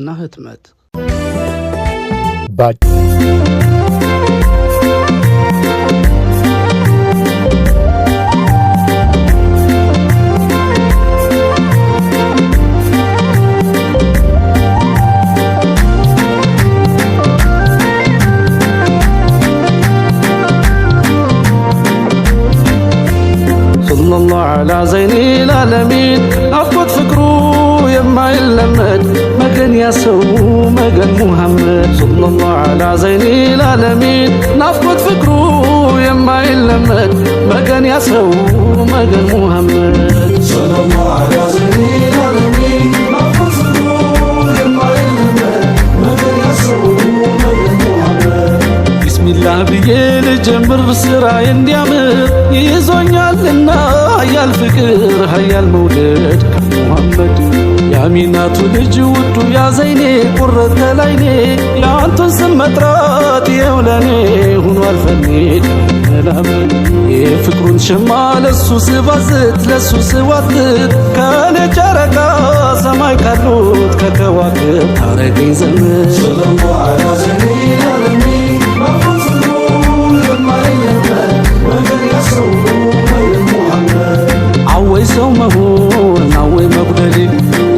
ጥራትና ህትመት صلى الله على زين العالمين أفقد فكرو يما يلمد مجن يسو مجن محمد صلى الله على زين العالمين أفقد فكرو يما يلمد مجن يسو مجن محمد صلى الله على زين العالمين أفقد فكرو يما يلمد مجن يسو مجن محمد بسم الله بيجي جمر بسرعة ينديامر يزونيالنا هيا الفكر هيا المولد محمد يا ميناتو لجودو يا زيني قرة العيني يا انتو سمترات يا ولاني هنو الفنيد الامل يفكرون شمال السوس بازت للسوس واتت كان جاركا سماي كالوت ككواكب تاريخين زمن صلى الله على زين العالمين عوي سو مهون عوي مقدلي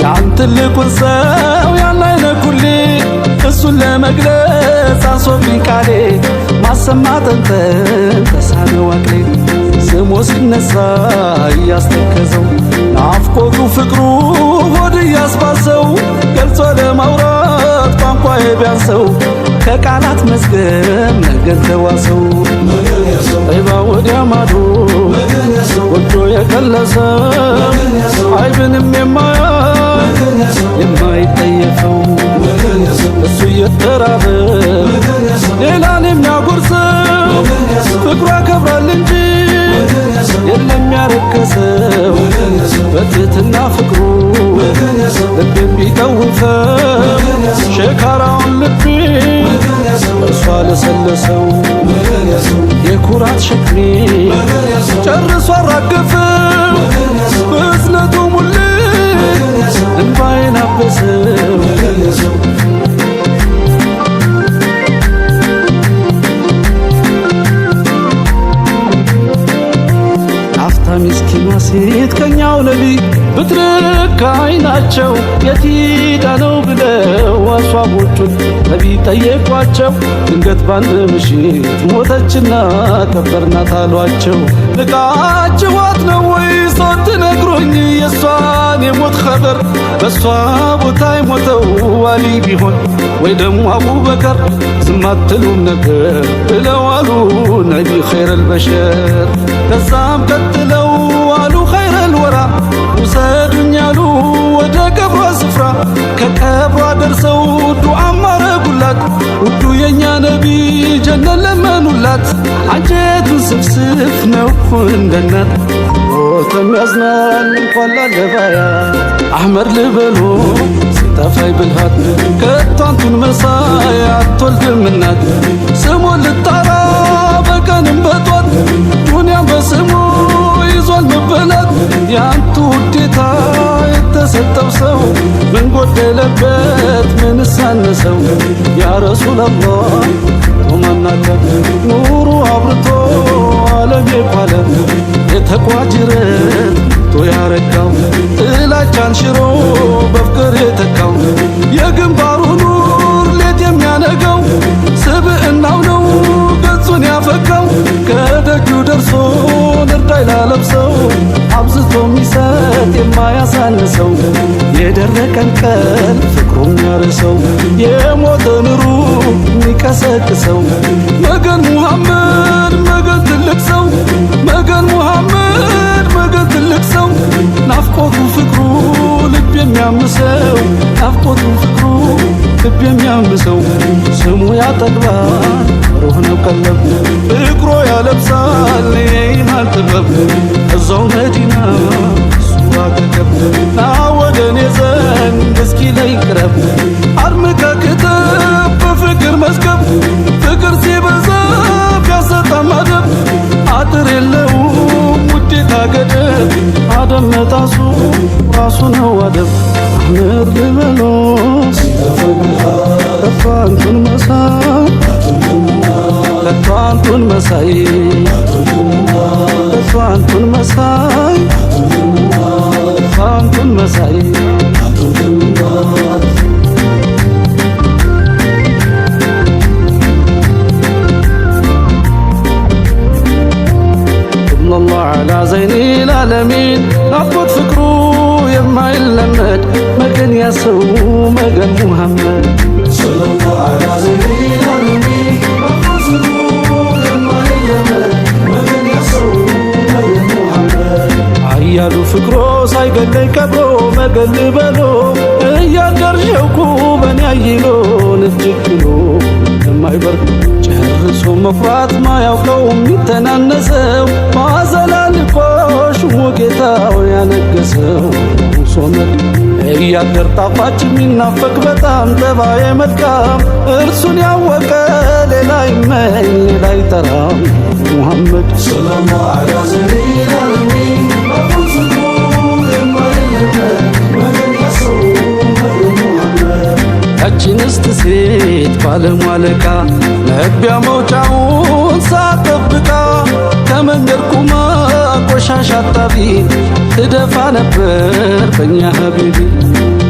يعن تلكون ساو يعنينا كلي السو اللي مقلس عصوبين كالي ما سمعت انت تسعني واكلي سمو سنسا يستكزو نعفقو فكرو ودي يسباسو قلتو لمورات قانقوا يبيانسو كقالات مسكن نجن تواسو طيبا وديا مادو ودو يكلسو عيبن يما يتيفو السو يتراب ليلان يمياقرسو فكرا كبرا لنجي يلم ياركسو بتتنا فكرو لبن بيتوفو شكراون لبي እሷ ለሰለሰው የኩራት ሸክሜ ጨርሶ አራገፈው በእዝነቱ ሙልት እንባዬን አበሰው አፍታ ምስኪኗ ሴት ከኛው ለሊት ብትርክ አይናቸው የቲዳ ነው ብለው አሷቦቹን ነቢ ጠየቋቸው። ድንገት ባንድ ምሽት ሞተችና ቀበርናት አሏቸው። ልቃችኋት ነው ወይ ሳትነግሩኝ የሷን የሞት ኸበር? በሷ ቦታ የሞተው አሊ ቢሆን ወይ ደሞ አቡበከር ዝም አትሉም ነበር ብለዋሉ ነቢ ኸይረል በሸር። ከዛም ቀጥለው አሉ ኸይረል ወራ ውሰዱኝ አሉ ወደ ቀብሯ ስፍራ። ከቀብሯ ደርሰው ዱዓ ማረጉላት ውዱ የኛ ነቢ ጀነት ለመኑላት። አንጀቱን ስፍስፍ ነው እንደናት ሞተም ያዝናል እንኳን ላለባያ አሕመር ልበሎ ሲጠፋይ ብልሃት ከቷንቱን መሳይ አትወልድም እናት። ስሙን ልጣራ በቀንም በጧት ዱንያን በስሙ ይዟል መበላት። ያንቱ ውዴታ የተሰጠው ሰው ምን ጎደለበት ምን ሳነሰው? ያ ረሱላላህ ቶማናለ ኑሩ አብርቶ ዓለም የኳለ የተቋጅረት ቶ ያረካው ጥላቻን ሽሮ በፍቅር የተካው የግንባሩ ኑር ሌት የሚያነጋው ስብዕናው ነው ገጹን ያፈካው። ከደጁ ደርሶ ንርዳይ ላለብሰው አብዝቶ ሚሰጥ የማያሳንሰው የደረቀን ቀን ፍቅሩም ያርሰው የሞተን ሩህ ሚቀሰቅሰው መገን ሙሐመድ መገን ትልቅ ሰው መገን ሙሐመድ መገን ትልቅ ሰው ናፍቆቱ ፍቅሩ ልብ የሚያምሰው ናፍቆቱ ፍቅሩ ልብ የሚያምሰው ስሙ ያጠግባል ሩህ ነው ቀለብ ፍቅሮ ያለብሳል የኢማን ጥበብ እዛው መዲና ሱራ ገገብ ና ወደኔ ዘንድ እስኪ ላይ ቅረብ አድምቀ ክትብ በፍቅር መዝገብ ፍቅር ሲበዛ ቢያሰጣ ማደብ አጥር የለውም ውዴታ ገደብ አደም መጣሱ ራሱ ነው አደብ አሕመር ልበሎ አንቱን መሳይ አንቱን መሳይ አንቱን መሳይ ሰለላሁ ዐላ ዘይኒል ዓለሚን ናፍቆት ፍቅሩ የማይለመድ መገን ያሰው መገን ሙሐመድ ሰለላሁ ዐላ ዘይኒል ዓለሚን ናፍቆት ፍቅሩ የማይለመድ መገን ያሰው መገን ሙሐመድ አያሉ ፍቅሮ ሳይገለኝ ቀብሮ መገል በሎ እያደር ሸውኩ በኔ አይሎን እጅግሎ የማይበርድ ጨርሶ መኩራት ማያውቀው የሚተናነሰው ማዘላልቆሽ ጌታው ያነገሰው ሶመድ እያደር ጣፋጭ የሚናፈቅ በጣም ጠባዬ መልካም እርሱን ያወቀ ሌላ ይመኝ ሌላ ይጠራም ሙሐመድ ሰለላሁ ዐላ ዘይኒል ዓለሚን ናፍቆት ፍቅሩ የማይለመድ መገን ያሰው መገን ሙሐመድ ያቺን እስት ሴት ባለሟለቃ መግቢያ መውጫውን ሳጠብቃ ከመንገድ ቁማ ቆሻሻ አጣቢ ትደፋ ነበር በእኛ ሀቢቢ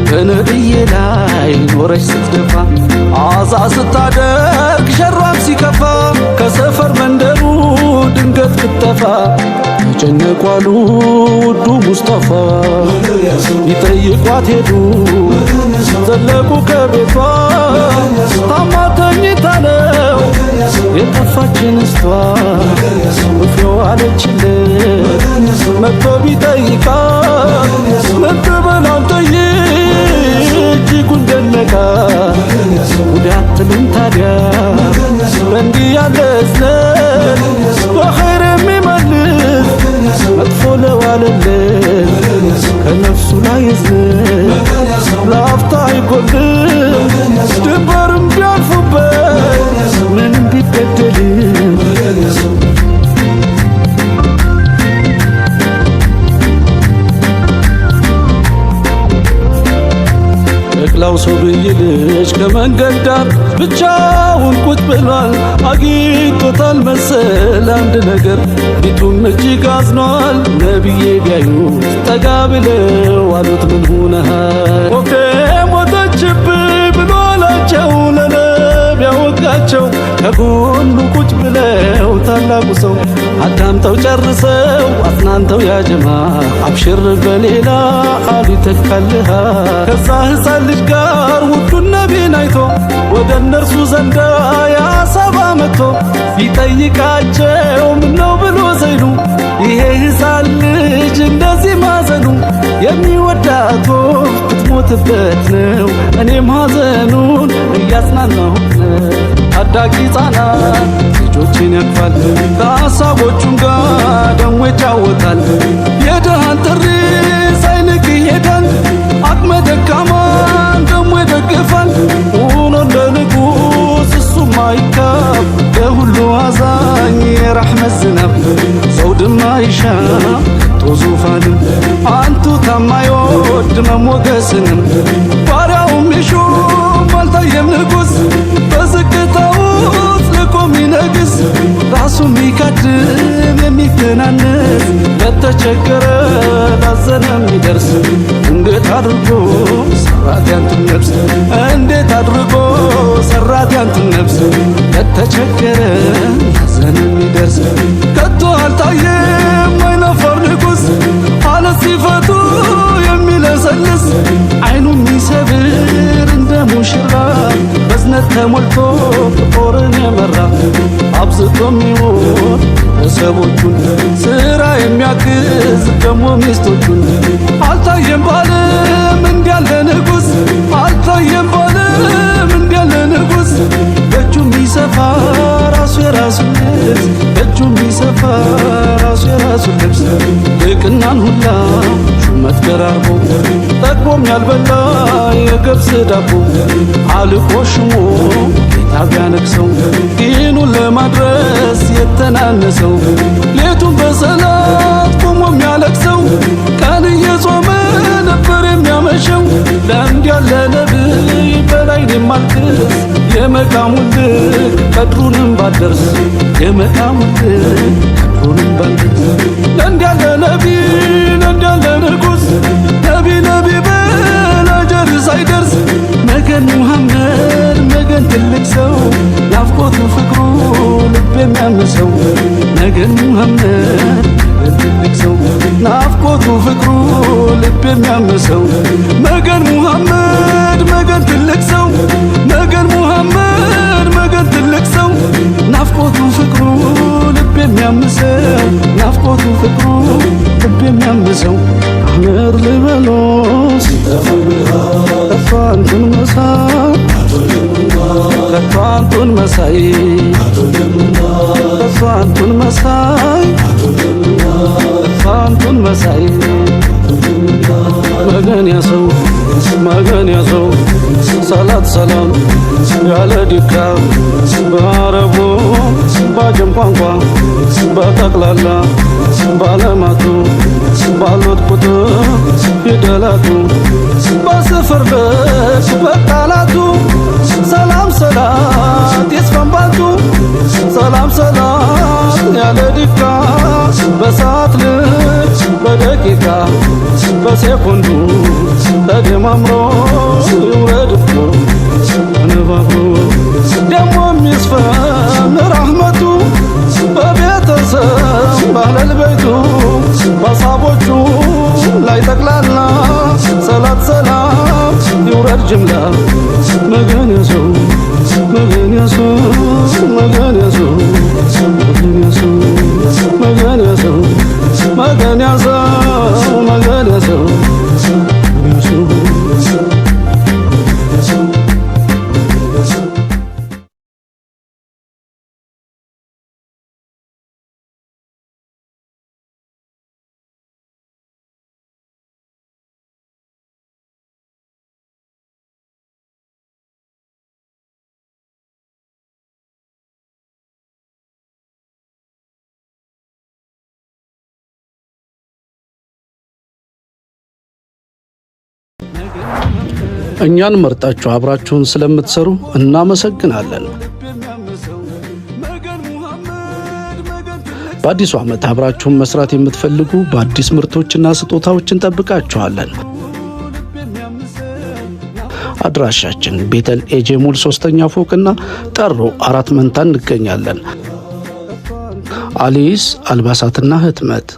በነብዬ ላይ ኖረች ስትደፋ አዛ ስታደርግ ሸሯም ሲከፋ ከሰፈር መንደሩ ድንገት ክትጠፋ ተጨነቋሉ ውዱ ሙስጠፋ ይጠይቋት ሄዱ ዘለቁ ከቤቷ ታማ ተኝታ ነው የጠፋችን እስቷ ወፍዮ አለችለት መጥቶ ቢጠይቃ ምን ትበላው ጠይቅ እጅጉን ደነቃ ጉድ አትልም ታዲያ በእንዲህ ያለ እዝነት በኸይር የሚመልስ መጥፎ ለዋለለት ከነፍሱ ላይ እዝነት ለአፍታ አይጎልም ድንበርም ቢያልፉበት ምንም ቢበደልም ጨቅላው ሰው ብይልሽ ከመንገድ ዳር ብቻውን ቁጭ ብሏል አግኝቶታል መሰል አንድ ነገር ፊቱም እጅግ አዝኗል ነብዬ ቢያዩት ጠጋ ብለው አሉት ምን ሆነሃል ወፌ ሞተችብኝ ብሎ አላቸው ለነቢ ያወጋቸው ከጎኑ ቁጭ ብለው ታላቁ ሰው አዳምጠው ጨርሰው አጽናንተው ያጀማ አብሽር በሌላ አሉ ይተካልሃ ከዛ ሕፃን ልጅ ጋር ውዱን ነቢን አይቶ ወደ እነርሱ ዘንዳ ያሰባ መጥቶ ቢጠይቃቸው ምነው ብሎ ዘይሉ ይሄ ሕፃን ልጅ እንደዚህ ማዘኑ የሚወዳት ወፍ ብትሞትበት ነው እኔም ሐዘኑን እያጽናናሁት ነው ታዳጊ ሕፃናት ልጆችን ያቅፋል ከሀሳቦቹም ጋር ደሞ ይጫወታል የድሃን ጥሪ ሳይንቅ ይሄዳል አቅመ ደካማን ደሞ ይደግፋል ሆኖ እንደ ንጉሥ እሱም አይካብ ለሁሉ አዛኝ የራሕመት ዝናብ ዘውድም አይሻም ዙፋንም አንቱ ታማይወድ መሞገስንም ባሪያውም ይሹም አልታየም ንጉሥ በዝቅታው ልቆ ሚነግስ ራሱ ሚካድም የሚተናነስ ለተቸገረ ላዘነ የሚደርስ እንዴት አድርጎ ሰራት ያንቱን ነፍስ እንዴት አድርጎ ሰራት ያንቱን ነፍስ ለተቸገረ ላዘነ የሚደርስ ከቶ አልታየም አይነፈር ንጉሥ አለ ሲፈቱ የሚለሰልስ አይኑ የሚሰብር እንደ ሙሽራ በዝነት ተሞልቶ ጦርን የመራ አብዝቶ የሚሆን ቤተሰቦቹን ስራ የሚያግዝ ደሞ ሚስቶቹን አልታየም ባለም እንዲያለ ንጉሥ አልታየም ባለም እንዲያለ ንጉሥ በእጁ የሚሰፋ ራሱ የራሱ ልብስ በእጁ የሚሰፋ ራሱ የራሱ ልብስ ልቅናን ሁላ ሹመት ገራርቦ ጠግቦም ያልበላ የገብስ ዳቦ አልቆ ሽሞ ጌታ ቢያነግሰው ዲኑን ለማድረስ የተናነሰው ሌቱን በሰላት ቆሞ የሚያለቅሰው ቀን እየጾመ ነበር የሚያመሸው ለእንዲህ ያለ ነብይ በላይ የማልክስ የመቃሙን ልክ ቀድሩንም ባደርስ የመቃሙት ሁሉም ባንድ ለእንዲያለ ነቢ ለእንዲያለ ንጉስ ነቢ ነቢ በላጀር ሳይደርስ መገን ሙሐመድ መገን ትልቅ ሰው ናፍቆቱ ፍቅሩ ልብ የሚያምሰው መገን ሙሐመድ ትልቅ ሰው ናፍቆቱ ፍቅሩ ልብ የሚያምሰው መገን ሙሐመድ መገን ትልቅ ሰው መገን ሙሐመድ መገን ትልቅ ሰው ናፍቆቱ ፍቅሩ ልብ የሚያምሰው ናፍቆቱ ፍቅሩ ልብ የሚያምሰው አህመር ልበሎስ ከቷንቱን መሳይ ከቷንቱን መሳይ ከቷንቱን መሳይ ከቷንቱን መሳይ መገን ያሰው መገን ያሰው ሰላት ሰላም ያለ ድካም በአረቡ ባጀም ቋንቋ በጠቅላላ ባለማቱ ባሉት ቁጥር ፊደላቱ በስፍር ደስ በቃላቱ ሰላም ሰላት ይስፈንባቱ ሰላም ሰላት ያለ ድካም በሰዓት ልጅ በደቂቃ በሴኮንዱ ተደማምሮ ይውረድብሎ ነባብሮ ደሞ የሚስፈን ረሕመቱ በቤተሰብ ባህለል በይቱ በሳቦቹ ላይ ጠቅላላ ሰላት ሰላም ይውረድ ጅምላ መገን ያሰው መገን ያሰው መገን ያሰው መገን ያሰው መገን ያሰው መገን ያሰው መገን ያሰው እኛን መርጣችሁ አብራችሁን ስለምትሰሩ እናመሰግናለን። በአዲሱ ዓመት አብራችሁን መስራት የምትፈልጉ በአዲስ ምርቶችና ስጦታዎችን ጠብቃችኋለን። አድራሻችን ቤተል ኤጄ ሞል 3ኛ ፎቅና ጠሮ 4 መንታ እንገኛለን። አሊስ አልባሳትና ህትመት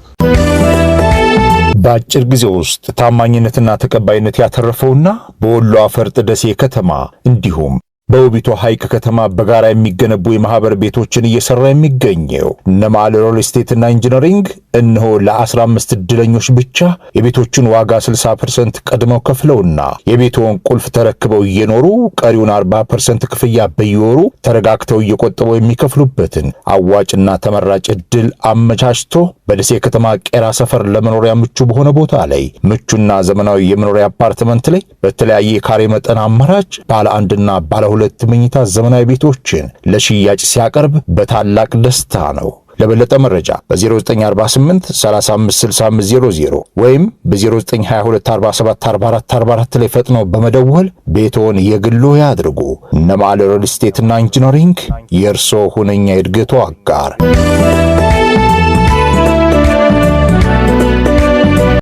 በአጭር ጊዜ ውስጥ ታማኝነትና ተቀባይነት ያተረፈውና በወሎ አፈርጥ ደሴ ከተማ እንዲሁም በውቢቷ ሐይቅ ከተማ በጋራ የሚገነቡ የማህበር ቤቶችን እየሰራ የሚገኘው ነማል ሪል ስቴትና ኢንጂነሪንግ እነሆ ለ15 እድለኞች ብቻ የቤቶችን ዋጋ 60% ቀድመው ከፍለውና የቤቶን ቁልፍ ተረክበው እየኖሩ ቀሪውን 40% ክፍያ በየወሩ ተረጋግተው እየቆጠቡ የሚከፍሉበትን አዋጭና ተመራጭ እድል አመቻችቶ በደሴ ከተማ ቄራ ሰፈር ለመኖሪያ ምቹ በሆነ ቦታ ላይ ምቹና ዘመናዊ የመኖሪያ አፓርትመንት ላይ በተለያየ ካሬ መጠን አማራጭ ባለ አንድና ባለ 2 መኝታ ዘመናዊ ቤቶችን ለሽያጭ ሲያቀርብ በታላቅ ደስታ ነው። ለበለጠ መረጃ በ0948 356500 ወይም በ0922 474444 ላይ ፈጥነው በመደወል ቤቶን የግሎ ያድርጉ። ነማል ሪል ስቴትና ኢንጂነሪንግ የእርሶ ሁነኛ የእድገቱ አጋር።